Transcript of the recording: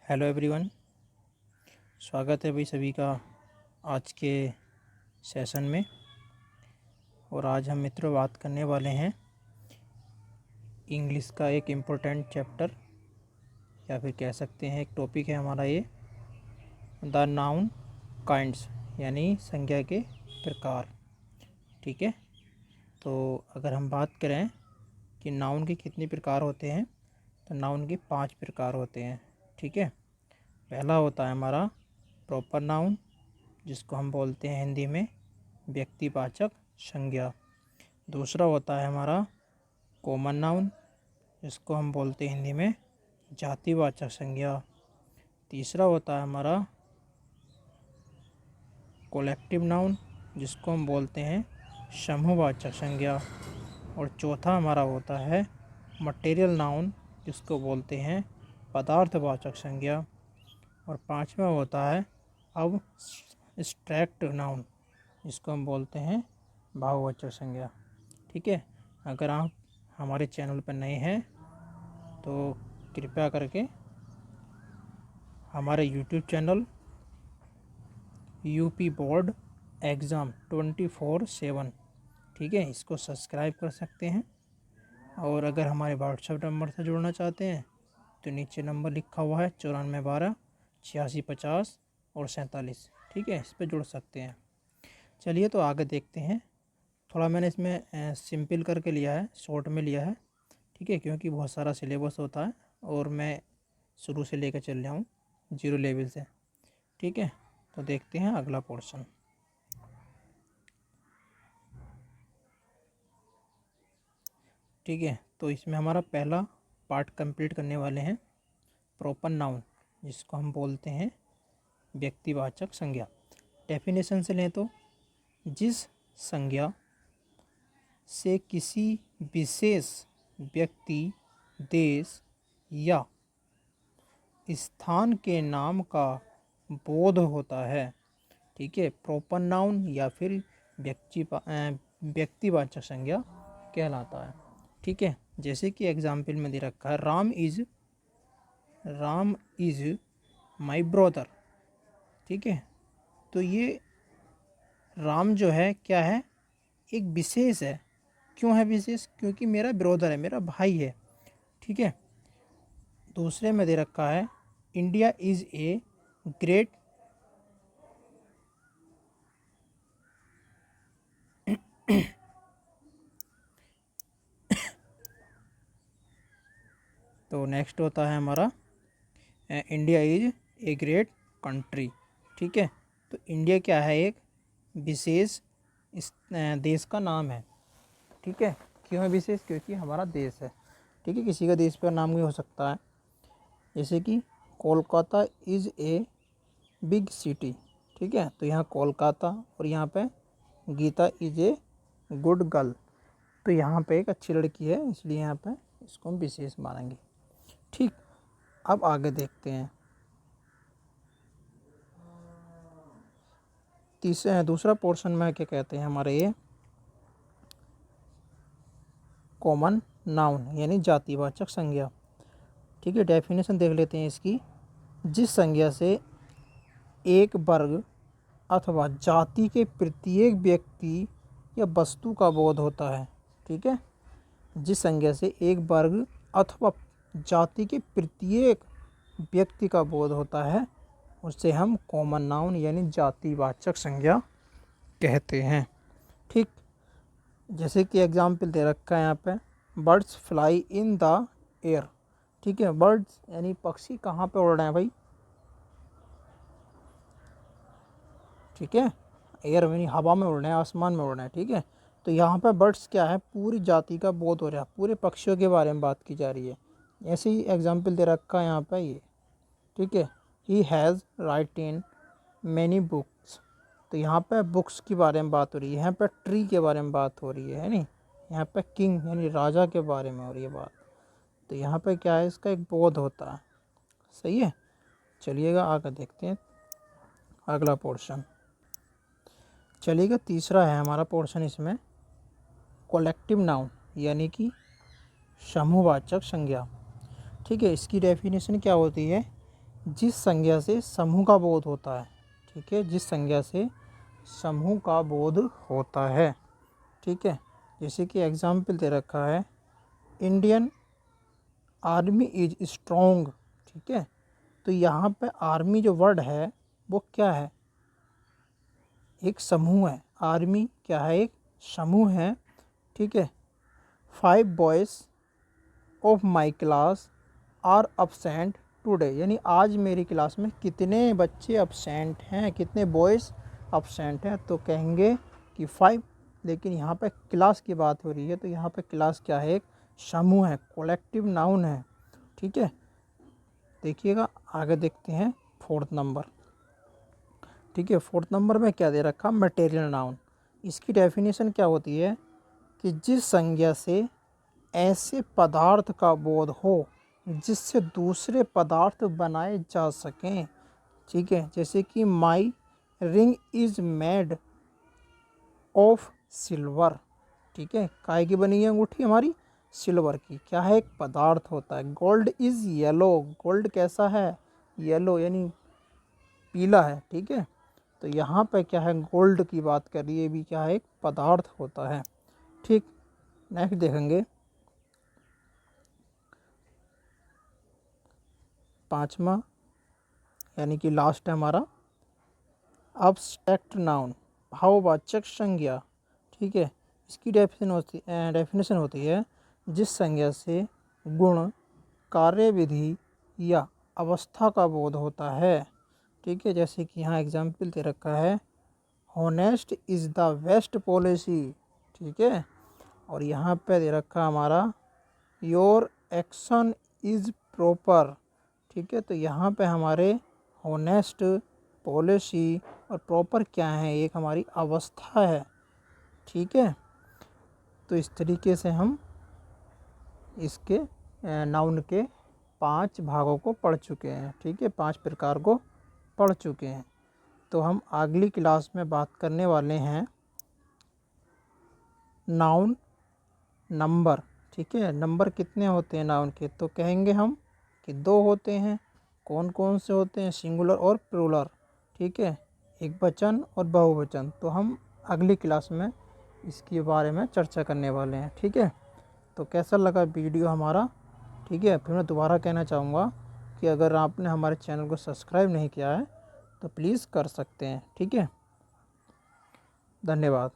Hello everyone, स्वागत है भाई सभी का आज के सेशन में। और आज हम मित्रों बात करने वाले हैं इंग्लिश का एक इम्पोर्टेंट चैप्टर, या फिर कह सकते हैं एक टॉपिक है हमारा ये, द नाउन काइंड्स, यानी संज्ञा के प्रकार। ठीक है, तो अगर हम बात करें कि नाउन के कितने प्रकार होते हैं, तो नाउन के 5 प्रकार होते हैं। ठीक है, पहला होता है हमारा प्रॉपर नाउन, जिसको हम बोलते हैं हिंदी में व्यक्तिवाचक संज्ञा। दूसरा होता है हमारा कॉमन नाउन, जिसको हम बोलते हैं हिंदी में जातिवाचक संज्ञा। तीसरा होता है हमारा कलेक्टिव नाउन, जिसको हम बोलते हैं समूहवाचक संज्ञा। और चौथा हमारा होता है मटेरियल नाउन, जिसको बोलते हैं पदार्थवाचक संज्ञा। और पांचवा होता है अब एब्स्ट्रैक्ट नाउन, जिसको हम बोलते हैं भाववाचक संज्ञा। ठीक है, अगर आप हमारे चैनल पर नए हैं तो कृपया करके हमारे YouTube channel UP board exam 24/7, ठीक है, इसको सब्सक्राइब कर सकते हैं। और अगर हमारे व्हाट्सएप नंबर से जुड़ना चाहते हैं तो नीचे नंबर लिखा हुआ है 9412 8650 और 47। ठीक है, इस पर जुड़ सकते हैं। चलिए तो आगे देखते हैं। थोड़ा मैंने इसमें सिंपल करके लिया है, शॉर्ट में लिया है। ठीक है, क्योंकि बहुत सारा सिलेबस होता है और मैं शुरू से लेकर चल रहा हूँ 0 लेवल से। ठीक है, तो देखते हैं अगला पोर्शन। ठीक है, तो इसमें हमारा पहला पार्ट कंप्लीट करने वाले हैं प्रॉपर नाउन, जिसको हम बोलते हैं व्यक्तिवाचक संज्ञा। डेफिनेशन से लें तो जिस संज्ञा से किसी विशेष व्यक्ति, देश या स्थान के नाम का बोध होता है। ठीक है, प्रॉपर नाउन या फिर व्यक्तिवाचक संज्ञा कहलाता है। ठीक है, जैसे कि एग्जाम्पल में दे रखा है राम इज माई ब्रदर। ठीक है, तो ये राम जो है क्या है, एक विशेष है। क्यों है विशेष? क्योंकि मेरा ब्रदर है, मेरा भाई है। ठीक है, दूसरे में दे रखा है इंडिया इज ए ग्रेट तो नेक्स्ट होता है हमारा India is a great country. ठीक है, तो इंडिया क्या है, एक विशेष देश का नाम है। ठीक है, क्यों है विशेष? क्योंकि हमारा देश है। ठीक है, किसी का देश पर नाम भी हो सकता है, जैसे कि Kolkata is a big city. ठीक है, तो यहाँ कोलकाता और यहाँ पे Geeta is a good girl, तो यहाँ पे एक अच्छी लड़की है, इसलिए यहाँ पे इसको हम विशेष मानेंगे। ठीक, अब आगे देखते हैं। दूसरा पोर्शन में क्या कहते हैं हमारे ये कॉमन नाउन, यानी जातिवाचक संज्ञा। ठीक है, डेफिनेशन देख लेते हैं इसकी। जिस संज्ञा से एक वर्ग अथवा जाति के प्रत्येक व्यक्ति या वस्तु का बोध होता है। ठीक है, जिस संज्ञा से एक वर्ग अथवा जाति के प्रत्येक व्यक्ति का बोध होता है, उससे हम कॉमन नाउन यानी जातिवाचक संज्ञा कहते हैं। ठीक, जैसे कि एग्जाम्पल दे रखा है यहाँ पे, birds fly in the air. ठीक है, बर्ड्स यानी पक्षी कहाँ पे उड़ रहे हैं भाई? ठीक है, एयर यानी हवा में उड़ रहे हैं, आसमान में उड़ रहे हैं। ठीक है, तो यहाँ पे बर्ड्स क्या है, पूरी जाति का बोध हो रहा है, पूरे पक्षियों के बारे में बात की जा रही है। ऐसे ही एग्जाम्पल दे रखा है यहाँ पे ये। ठीक है, he has right in many books, तो यहाँ पे बुक्स के बारे में बात हो रही है, यहाँ पे ट्री के बारे में बात हो रही है नहीं, यहाँ पे किंग यानी राजा के बारे में हो रही है बात। तो यहाँ पे क्या है, इसका एक बोध होता है। सही है, चलिएगा आगे देखते हैं अगला पोर्शन। चलिएगा, तीसरा है हमारा पोर्शन इसमें कलेक्टिव नाउन, यानी कि समूहवाचक संज्ञा। ठीक है, इसकी डेफिनेशन क्या होती है? जिस संज्ञा से समूह का बोध होता है। ठीक है, जिस संज्ञा से समूह का बोध होता है। ठीक है, जैसे कि एग्जाम्पल दे रखा है, इंडियन आर्मी इज स्ट्रॉन्ग। ठीक है, तो यहाँ पे आर्मी जो वर्ड है वो क्या है, एक समूह है। आर्मी क्या है, एक समूह है। ठीक है, 5 boys of my class are absent today, यानी आज मेरी क्लास में कितने बच्चे absent हैं, कितने बॉयज़ absent हैं, तो कहेंगे कि 5। लेकिन यहाँ पे क्लास की बात हो रही है, तो यहाँ पे क्लास क्या है, एक समूह है, कलेक्टिव नाउन है। ठीक है, देखिएगा आगे देखते हैं 4th नंबर। ठीक है, 4th नंबर में क्या दे रखा, मटेरियल नाउन। इसकी डेफिनेशन क्या होती है कि जिस संज्ञा से ऐसे पदार्थ का बोध हो जिससे दूसरे पदार्थ बनाए जा सकें। ठीक है, जैसे कि my ring is made of silver. ठीक है, काय की बनी है अंगूठी हमारी, सिल्वर की। क्या है, एक पदार्थ होता है। गोल्ड इज़ येलो, गोल्ड कैसा है, येलो यानी पीला है। ठीक है, तो यहाँ पे क्या है, गोल्ड की बात कर रही है, भी क्या है, एक पदार्थ होता है। ठीक, नेक्स्ट देखेंगे 5वां, यानी कि लास्ट है हमारा, अब्स्ट्रैक्ट नाउन, भाववाचक संज्ञा। ठीक है, इसकी डेफिनेशन होती है जिस संज्ञा से गुण, कार्यविधि या अवस्था का बोध होता है। ठीक है, जैसे कि यहाँ एग्जाम्पल दे रखा है, honest is the best policy. ठीक है, और यहाँ पे दे रखा हमारा, योर एक्शन इज़ प्रॉपर। ठीक है, तो यहाँ पे हमारे हॉनेस्ट, पॉलिसी और प्रॉपर क्या है, एक हमारी अवस्था है। ठीक है, तो इस तरीके से हम इसके नाउन के 5 भागों को पढ़ चुके हैं। ठीक है, 5 प्रकार को पढ़ चुके हैं। तो हम अगली क्लास में बात करने वाले हैं नाउन नंबर। ठीक है, नंबर कितने होते हैं नाउन के, तो कहेंगे हम कि 2 होते हैं। कौन कौन से होते हैं, सिंगुलर और प्लूरल। ठीक है, एक वचन और बहुवचन। तो हम अगली क्लास में इसके बारे में चर्चा करने वाले हैं। ठीक है, तो कैसा लगा वीडियो हमारा। ठीक है, फिर मैं दोबारा कहना चाहूँगा कि अगर आपने हमारे चैनल को सब्सक्राइब नहीं किया है तो प्लीज़ कर सकते हैं। ठीक है, धन्यवाद।